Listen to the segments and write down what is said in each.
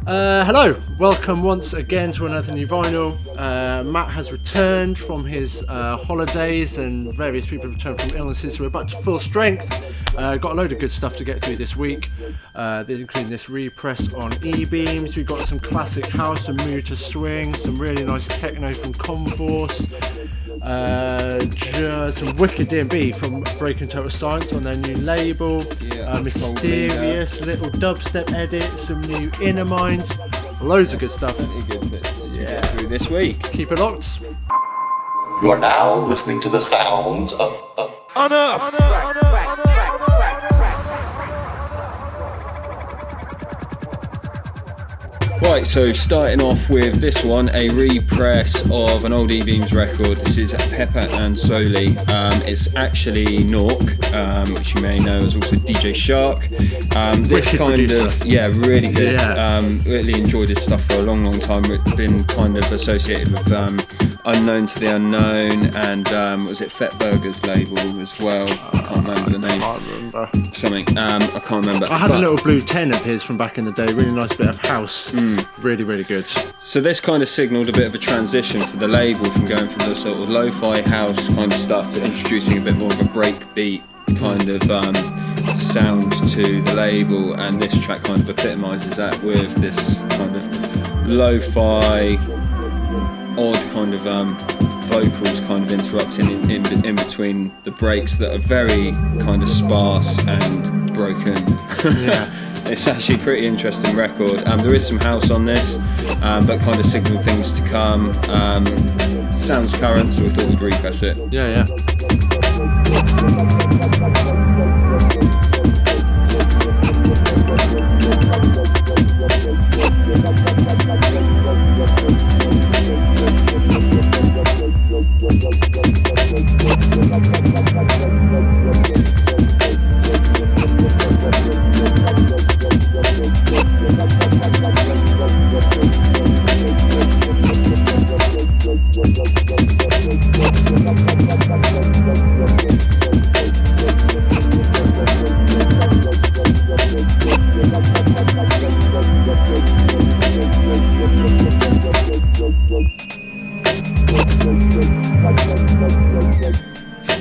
Hello, welcome once again to Unearthing New Vinyl. Matt has returned from his holidays and various people have returned from illnesses, so we're back to full strength. Got a load of good stuff to get through this week, including this repress on E-Beams. We've got some classic house and mood to swing, some really nice techno from Conforce, some wicked D&B from Breaking Total Science on their new label, mysterious little dubstep edits, some new Inner Mind, loads of good stuff. Good bits to get through this week. Keep it locked. You are now listening to the sounds of Unearthed. Right, so starting off with this one, a repress of an old E-Beams record. This is PA Z OLI. It's actually Nork, which you may know as also DJ Shark. This kind producer. Really good. Yeah. Really enjoyed his stuff for a long time. It's been kind of associated with Unknown to the Unknown and was it Fetburger's label as well? I can't remember the name. I can't remember. Something. I can't remember. I had a little blue 10 of his from back in the day. Really nice bit of house. Really, really good. So this kind of signalled a bit of a transition for the label from going from the sort of lo-fi house kind of stuff to introducing a bit more of a breakbeat kind of sound to the label, and this track kind of epitomises that with this kind of lo-fi, odd kind of vocals kind of interrupting in between the breaks that are very kind of sparse and broken. Yeah. It's actually a pretty interesting record. There is some house on this, but kind of signal things to come. Sounds current, so we thought we'd repress it. Yeah.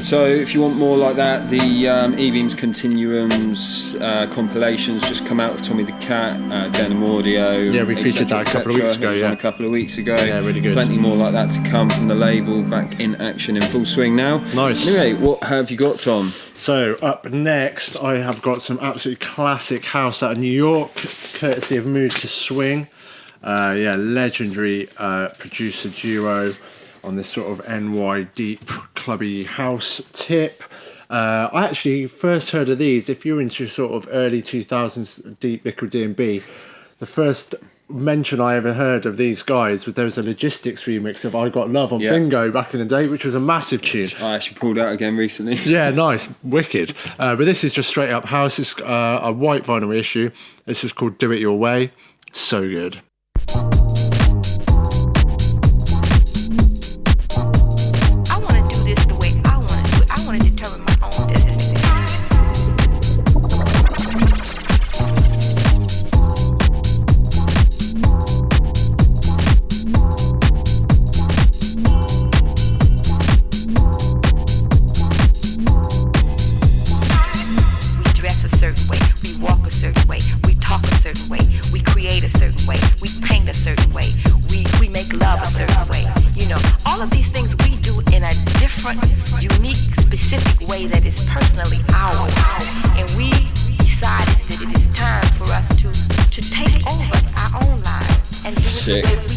So if you want more like that, the E-Beams Continuums compilations just come out with Tommy the Cat, Denim Audio. Yeah, we featured that a couple of weeks ago. A couple of weeks ago. Yeah, really good. Plenty more like that to come from the label, back in action in full swing now. Nice. Anyway, what have you got, Tom? So up next, I have got some absolutely classic house out of New York, courtesy of Mood to Swing. Legendary producer duo on this sort of NY deep clubby house tip. I actually first heard of these, if you're into sort of early 2000s deep liquid D&B, the first mention I ever heard of these guys was there was a Logistics remix of I Got Love on Bingo back in the day, which was a massive tune. I actually pulled out again recently. Yeah, nice, wicked. But this is just straight up house. It's a white vinyl issue. This is called Do It Your Way. So good.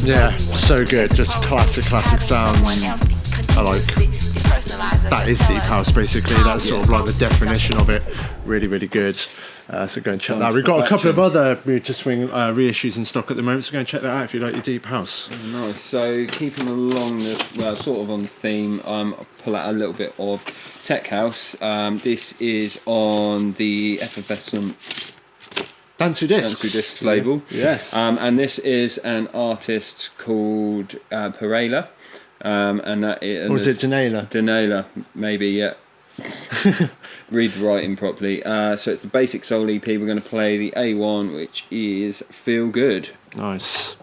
Yeah, so good. Just classic sounds. I like. That is deep house, basically. That's sort of like the definition of it. Really, really good. So go and check that. We've got a couple of other Mood to Swing reissues in stock at the moment, so go and check that out if you like your deep house. Nice. So keeping along sort of on the theme, I'll pull out a little bit of tech house. This is on the effervescent Dance2 Discs label. Yes. And this is an artist called Bailar. And that is, or is it Denaila? Denaila, maybe, yeah. read the writing properly. So it's the Basic Soul EP. We're going to play the A1, which is Feel Good. Nice.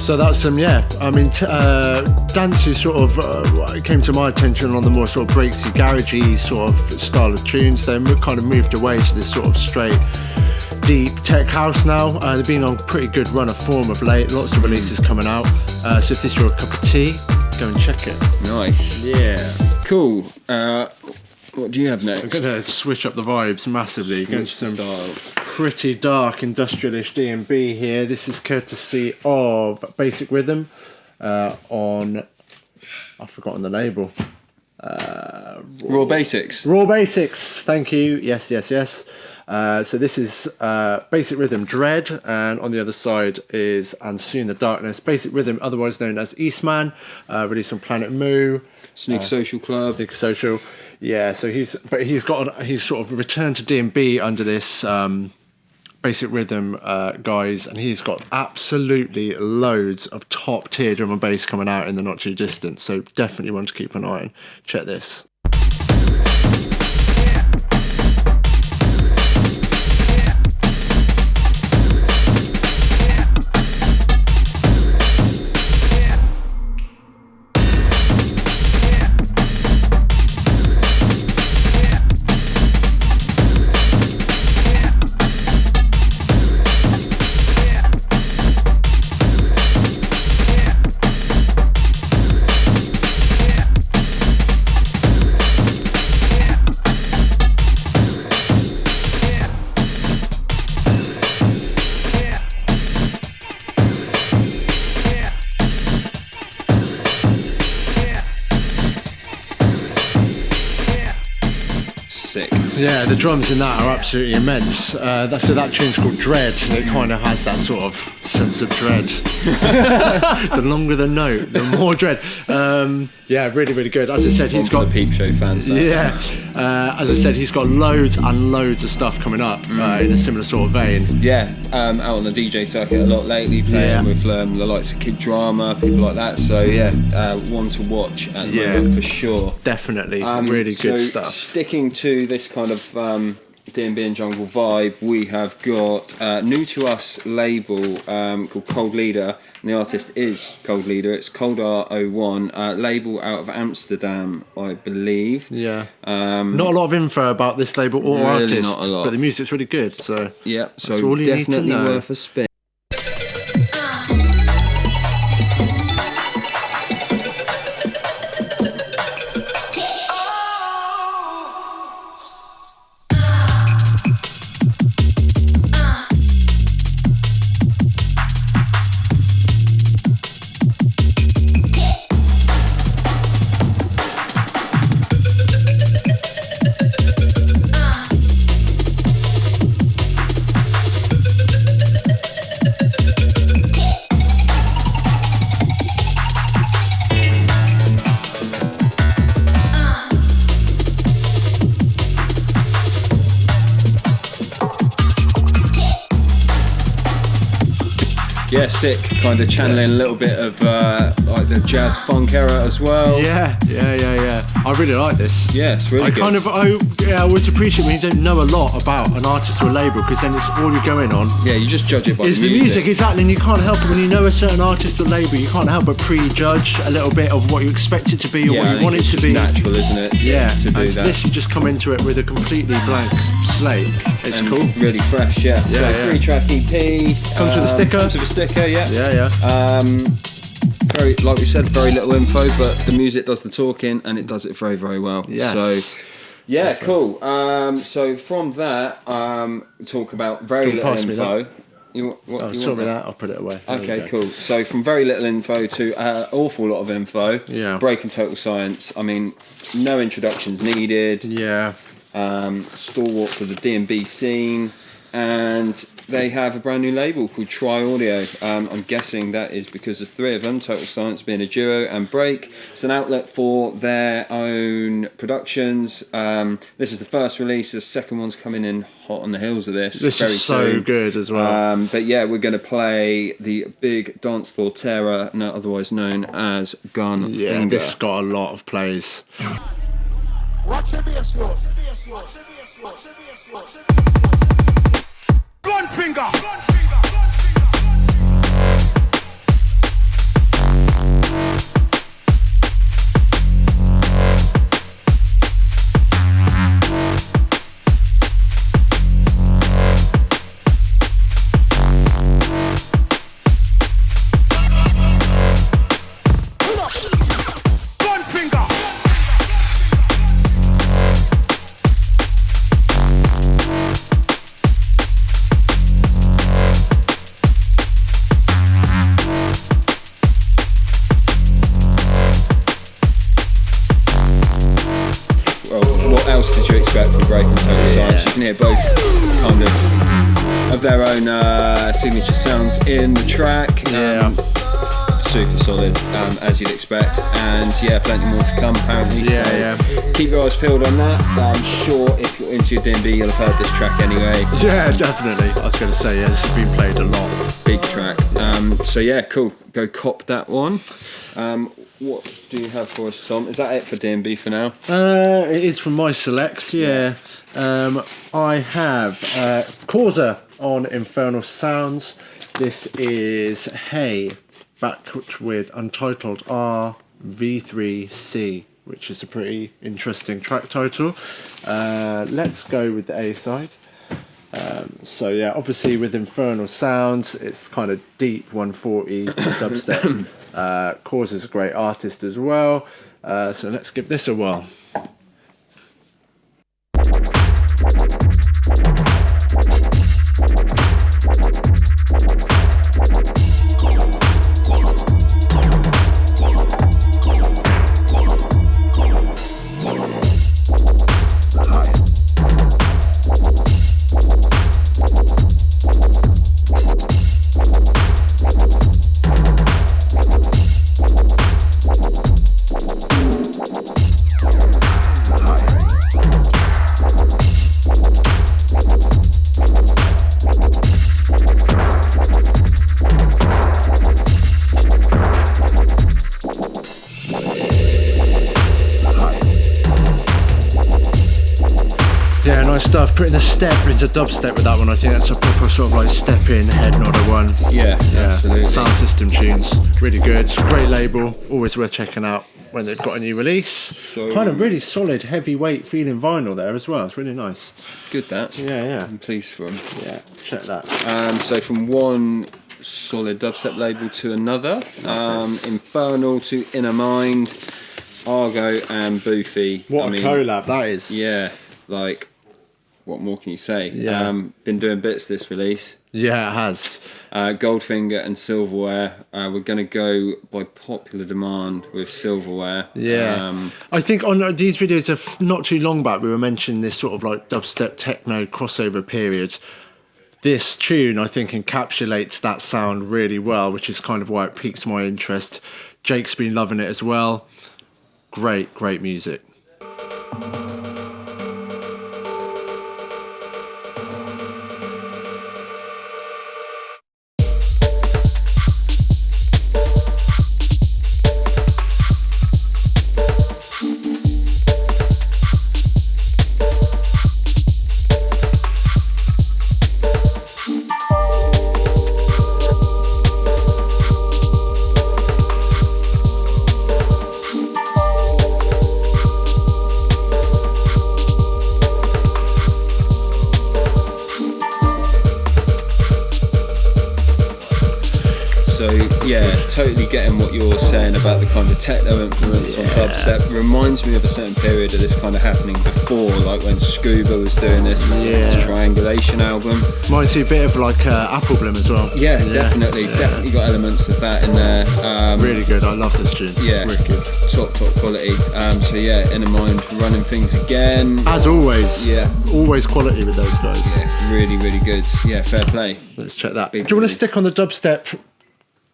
So that's some, I mean, dance is sort of came to my attention on the more sort of breaksy, garagey sort of style of tunes. They kind of moved away to this sort of straight, deep tech house now. They've been on a pretty good run of form of late. Lots of releases coming out. So if this is your cup of tea, go and check it. Nice. Yeah. Cool. What do you have next? I'm going to switch up the vibes massively. Going to some pretty dark industrialish D&B here. This is courtesy of Basic Rhythm on, I've forgotten the label. Raw Basics. Raw Basics, thank you. Yes. So this is Basic Rhythm Dread, and on the other side is And Soon the Darkness. Basic Rhythm, otherwise known as Eastman, released on Planet Moo. Sneaker Social Club. Sneaker Social. Yeah, so he's sort of returned to D&B under this Basic Rhythm guys, and he's got absolutely loads of top tier drum and bass coming out in the not too distant. So definitely one to keep an eye on. Check this. Yeah, the drums in that are absolutely immense. So that tune's called Dread, and it kind of has that sort of sense of dread. The longer the note, the more dread. Yeah, really, really good. As I said, he's got the Peep Show fans. Yeah, as I said, he's got loads and loads of stuff coming up in a similar sort of vein. Yeah, out on the DJ circuit a lot lately, playing with the likes of Kid Drama, people like that. So yeah, one to watch at the moment for sure. Definitely, really good stuff. Sticking to this kind of D&B and jungle vibe, we have got new to us label called Cold Leader, and the artist is Cold Leader. It's Cold R01, label out of Amsterdam, I believe. Yeah. Not a lot of info about this label or really artist, not a lot. But the music's really good. So yeah, so that's all you definitely need to know. Worth a spin. Yeah, sick. Kind of channeling a little bit of like the jazz funk era as well. Yeah. I really like this. Yeah, it's really good. I always appreciate when you don't know a lot about an artist or a label, because then it's all you're going on. Yeah, you just judge it by the music. Exactly, and you can't help it when you know a certain artist or label. You can't help but prejudge a little bit of what you expect it to be or what you want it to be. Natural, isn't it? Yeah, to do that. This, you just come into it with a completely blank slate. It's cool. Really fresh. Yeah. So 3-track EP. Comes with a sticker. Yeah. very, like we said, very little info, but the music does the talking, and it does it very, very well. Yes. So, yeah, cool. So from that, talk about very little info. Sorry that, I'll put it away. Okay, cool. So from very little info to an awful lot of info. Yeah. Breaking Total Science. I mean, no introductions needed. Yeah. Stalwarts of the D&B scene. And they have a brand new label called Try Audio. I'm guessing that is because there's three of them, Total Science being a duo and Break. It's an outlet for their own productions. This is the first release. The second one's coming in hot on the heels of this. This very is so soon. good as well. But yeah, we're going to play the big dance floor terror, otherwise known as Gunfinger. Yeah, this got a lot of plays. Watch your bass load. Gunfinger. You can hear both kind of their own signature sounds in the track. Super solid, as you'd expect, and yeah, plenty more to come apparently. Keep your eyes peeled on that. I'm sure if you're into your D&B, you'll have heard this track anyway. Yeah, definitely. I was going to say, this has been played a lot. Big track. So yeah, cool. Go cop that one. What do you have for us, Tom? Is that it for D&B for now? It is from my select, yeah. I have Causa on Infernal Sounds. This is Haiy, back with Untitled RV3C, which is a pretty interesting track title. Let's go with the A side. So yeah, obviously with Infernal Sounds, it's kind of deep 140 dubstep. Causa's a great artist as well. So let's give this a whirl. Stuff, putting a step into dubstep with that one. I think that's a proper sort of like step in, head nodder one. Yeah, absolutely. Sound system tunes, really good. Great label, always worth checking out when they've got a new release. So, kind of really solid, heavyweight feeling vinyl there as well. It's really nice. Good that. Yeah. I'm pleased for them. Yeah, check that. So from one solid dubstep label to another, Infernal to Inner Mind, Argo and Boofy. What a collab that is. Yeah, like, what more can you say? Yeah. Been doing bits this release. Yeah, it has. Goldfinger and Silverware. We're going to go by popular demand with Silverware. Yeah. I think on these videos, not too long back, we were mentioning this sort of like dubstep techno crossover period. This tune, I think, encapsulates that sound really well, which is kind of why it piqued my interest. Jake's been loving it as well. Great music. yeah, totally getting what you're saying about the kind of techno influence on dubstep. Reminds me of a certain period of this kind of happening before, like when Scuba was doing this with his Triangulation album. Reminds me a bit of like Apple Bloom as well. Yeah, definitely got elements of that in there. Really good. I love this tune. Yeah, wicked. Top quality. So yeah, Inner Mind running things again. As always. Yeah, always quality with those guys. Yeah, really good. Yeah, fair play. Let's check that. Do you want to stick on the dubstep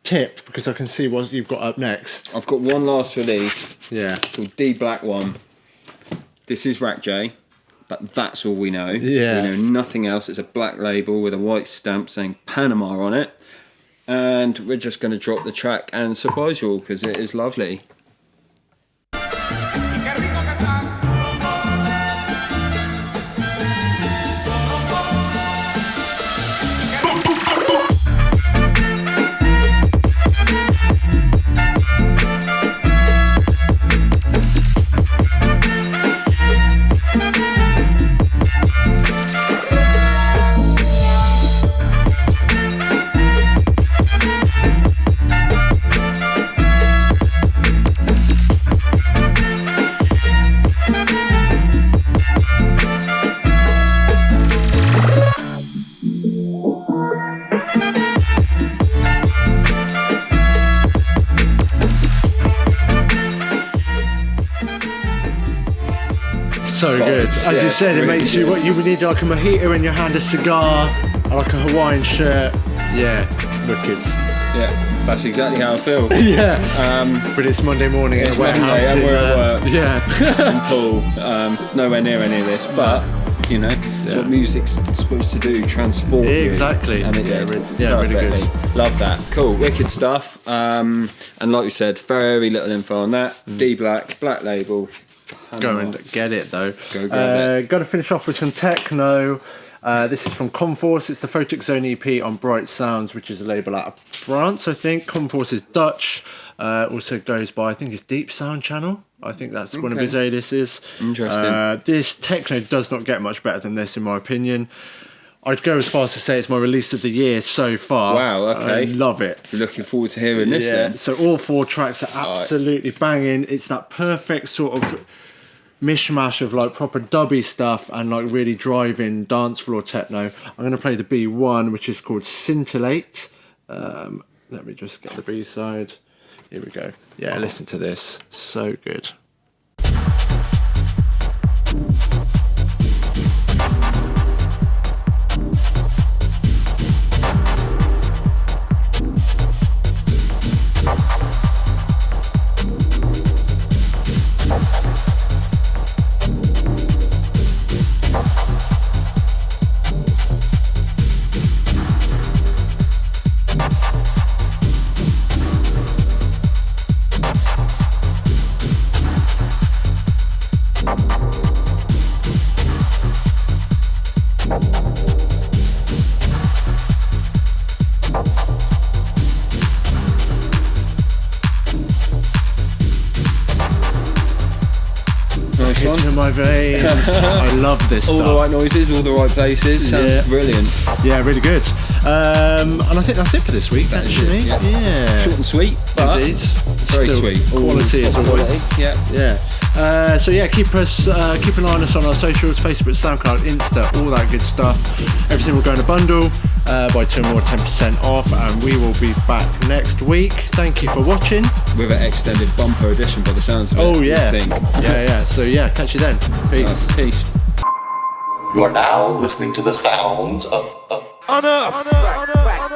tip, because I can see what you've got up next? I've got one last release. Yeah. Called D Black One. This is Rakjay, but that's all we know. Yeah. We know nothing else. It's a black label with a white stamp saying Panama on it. And we're just going to drop the track and surprise you all, because it is lovely. So good. As you said, it makes you what you would need, like a mojito in your hand, a cigar, like a Hawaiian shirt. Yeah, wicked. Yeah, that's exactly how I feel. Yeah. But it's Monday morning in a warehouse. Monday, and we're at work. Yeah. And Paul, nowhere near any of this, but you know, it's what music's supposed to do, transport you. Exactly. And it did. Really good. Love that. Cool, wicked stuff. And like we said, very little info on that. D Black label. Go and get it though. Go grab it. Got to finish off with some techno. This is from Conforce. It's the Photic Zone EP on Bright Sounds, which is a label out of France, I think. Conforce is Dutch. Also goes by, I think it's Deep Sound Channel. I think that's one of his aliases. Interesting. This techno does not get much better than this, in my opinion. I'd go as far as to say it's my release of the year so far. Wow, okay. I love it. Looking forward to hearing this then. So all 4 tracks are absolutely banging. It's that perfect sort of mishmash of like proper dubby stuff and like really driving dance floor techno. I'm going to play the B1, which is called Scintillate. Let me just get the B side. Here we go. Yeah, listen to this. So good. Into my veins. I love this all stuff. the right noises, all the right places. Sounds brilliant. Yeah, really good. And I think that's it for this week, actually. Yeah. Short and sweet, but indeed. very Still sweet. Quality as always. Yeah. So yeah, keep an eye on us on our socials: Facebook, SoundCloud, Insta, all that good stuff. Everything will go in a bundle. Buy 2 more, 10% off, and we will be back next week. Thank you for watching. With an extended bumper edition by the sounds of it. Oh yeah. Yeah. So yeah, catch you then. Peace. Peace. You are now listening to the sounds of Unearthed.